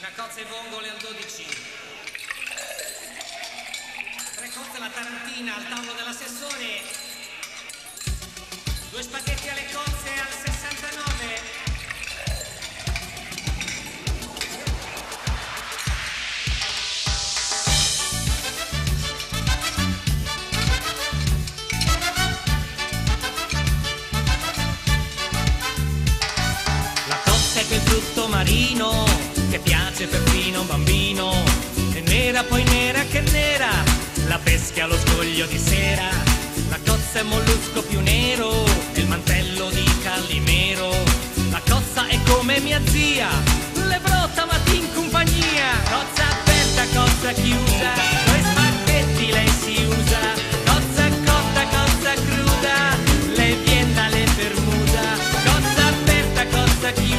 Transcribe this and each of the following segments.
Una cozza e vongole al 12. 3 cozze alla tarantina al tavolo dell'assessore. 2 spaghetti alle cozze al 69. Quel frutto marino che piace perfino a un bambino, è nera poi nera che nera, la pesca allo scoglio di sera. La cozza è mollusco più nero, e il mantello di Calimero. La cozza è come mia zia, le brotta ma ti in compagnia. Cozza aperta, cozza chiusa, coi spaghetti lei si usa. Cozza cotta, cozza cruda, le vien dalle Bermuda. Cozza aperta, cozza chiusa,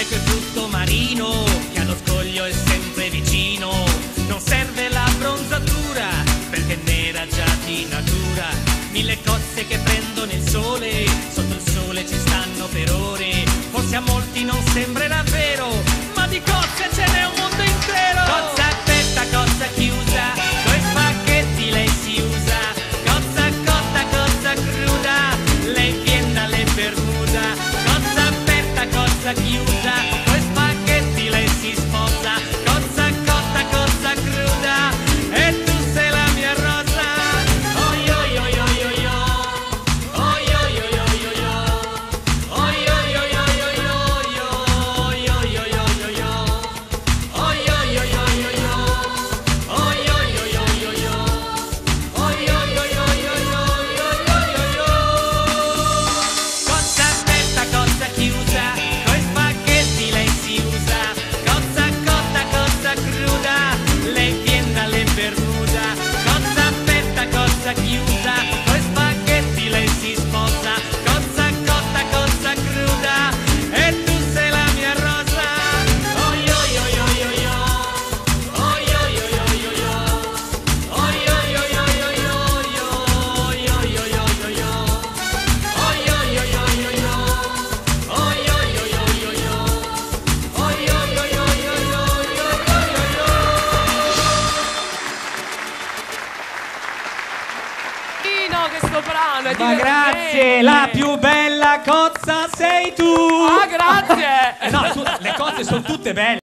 quel frutto marino che allo scoglio è sempre vicino. Non serve la bronzatura perché è nera già di natura. 1000 cozze che prendono il sole, sotto il sole ci stanno per ore. Forse a molti non sembrerà vero, ma di cozze ce n'è un mondo intero. Cozza aperta, cozza chiusa, coi spaghetti lei si usa. Cozza cotta, cozza cruda, lei viene dalle Bermuda. Cozza aperta, cozza chiusa, che sto brano è ma grazie, la più bella cozza sei tu. Ah, grazie. No, le cozze sono tutte belle.